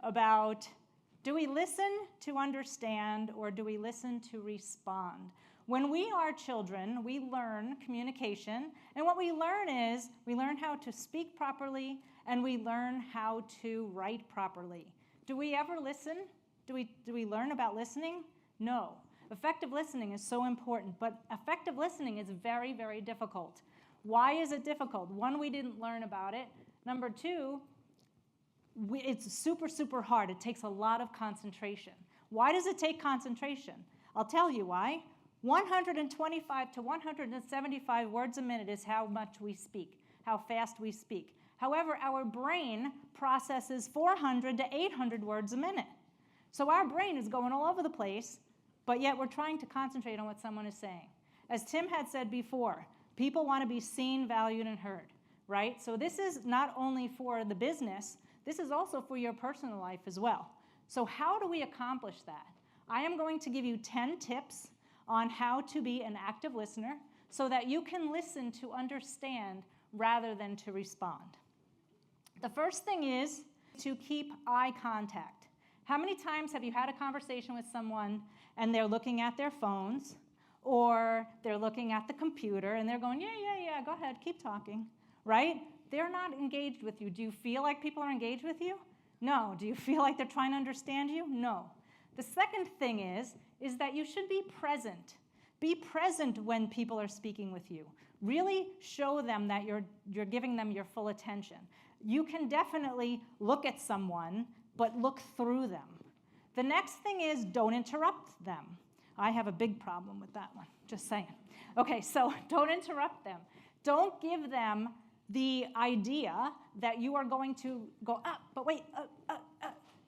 about, do we listen to understand or do we listen to respond? When we are children, we learn communication, and what we learn is we learn how to speak properly and we learn how to write properly. Do we ever listen? Do we learn about listening? No. Effective listening is so important, but effective listening is very, very difficult. Why is it difficult? One, we didn't learn about it. Number two, it's super, super hard. It takes a lot of concentration. Why does it take concentration? I'll tell you why. 125 to 175 words a minute is how much we speak, how fast we speak. However, our brain processes 400 to 800 words a minute. So our brain is going all over the place, but yet we're trying to concentrate on what someone is saying. As Tim had said before, people want to be seen, valued, and heard, right? So this is not only for the business, this is also for your personal life as well. So how do we accomplish that? I am going to give you 10 tips on how to be an active listener so that you can listen to understand rather than to respond. The first thing is to keep eye contact. How many times have you had a conversation with someone and they're looking at their phones or they're looking at the computer and they're going, yeah, go ahead, keep talking, right? They're not engaged with you. Do you feel like people are engaged with you? No. Do you feel like they're trying to understand you? No. The second thing is that you should be present. Be present when people are speaking with you. Really show them that you're giving them your full attention. You can definitely look at someone, but look through them. The next thing is don't interrupt them. I have a big problem with that one, just saying. Okay, so don't interrupt them. Don't give them the idea that you are going to go, but wait,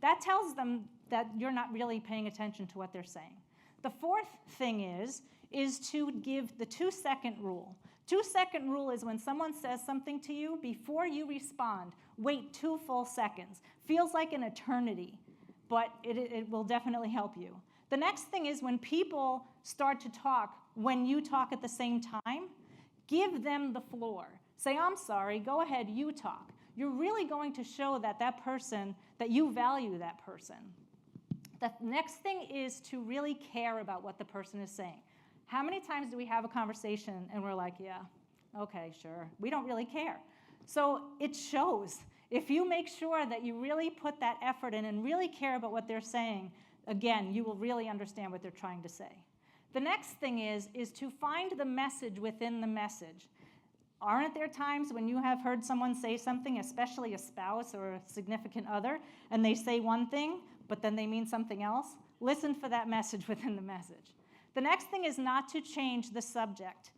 That tells them that you're not really paying attention to what they're saying. The fourth thing is to give the 2-second rule. 2-second rule is when someone says something to you, before you respond, wait 2 full seconds. Feels like an eternity, but it will definitely help you. The next thing is when people start to talk, when you talk at the same time, give them the floor. Say, I'm sorry, go ahead, you talk. You're really going to show that person, that you value that person. The next thing is to really care about what the person is saying. How many times do we have a conversation and we're like, yeah, okay, sure. We don't really care. So it shows. If you make sure that you really put that effort in and really care about what they're saying, again, you will really understand what they're trying to say. The next thing is to find the message within the message. Aren't there times when you have heard someone say something, especially a spouse or a significant other, and they say one thing, but then they mean something else? Listen for that message within the message. The next thing is not to change the subject.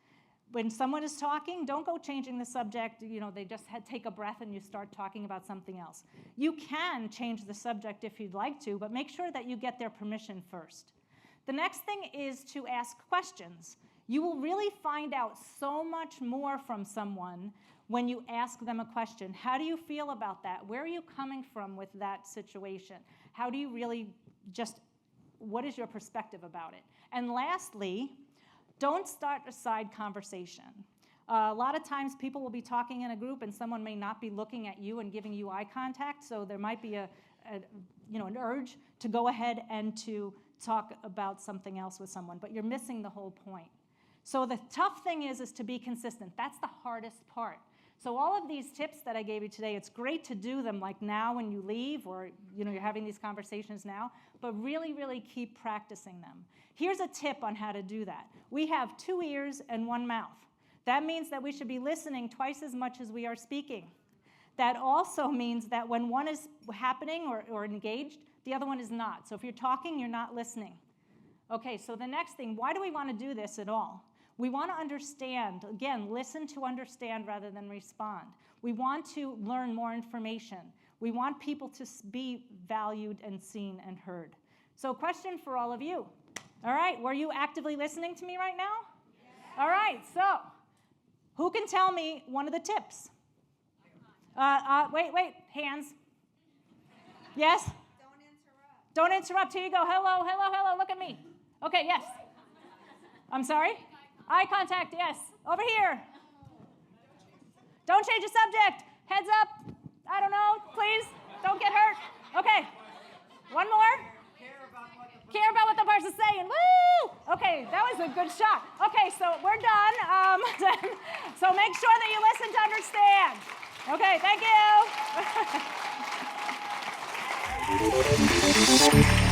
When someone is talking, don't go changing the subject. They just take a breath and you start talking about something else. You can change the subject if you'd like to, but make sure that you get their permission first. The next thing is to ask questions. You will really find out so much more from someone when you ask them a question. How do you feel about that? Where are you coming from with that situation? How do you really what is your perspective about it? And lastly, don't start a side conversation. A lot of times people will be talking in a group and someone may not be looking at you and giving you eye contact, so there might be an urge to go ahead and to talk about something else with someone, but you're missing the whole point. So the tough thing is to be consistent. That's the hardest part. So all of these tips that I gave you today, it's great to do them like now when you leave or you're having these conversations now, but really, really keep practicing them. Here's a tip on how to do that. We have 2 ears and 1 mouth. That means that we should be listening twice as much as we are speaking. That also means that when one is happening or engaged, the other one is not. So if you're talking, you're not listening. Okay, so the next thing, why do we want to do this at all? We want to understand, again, listen to understand rather than respond. We want to learn more information. We want people to be valued and seen and heard. So question for all of you. All right, were you actively listening to me right now? Yes. All right, so who can tell me one of the tips? Wait, hands. Yes? Don't interrupt. Here you go. Hello, look at me. Okay, yes. I'm sorry? Eye contact, yes. Over here. Don't change the subject. Heads up. I don't know, please. Don't get hurt. Okay. One more? Care about what the person's saying. Woo! Okay, that was a good shot. Okay, so we're done. So make sure that you listen to understand. Okay, thank you.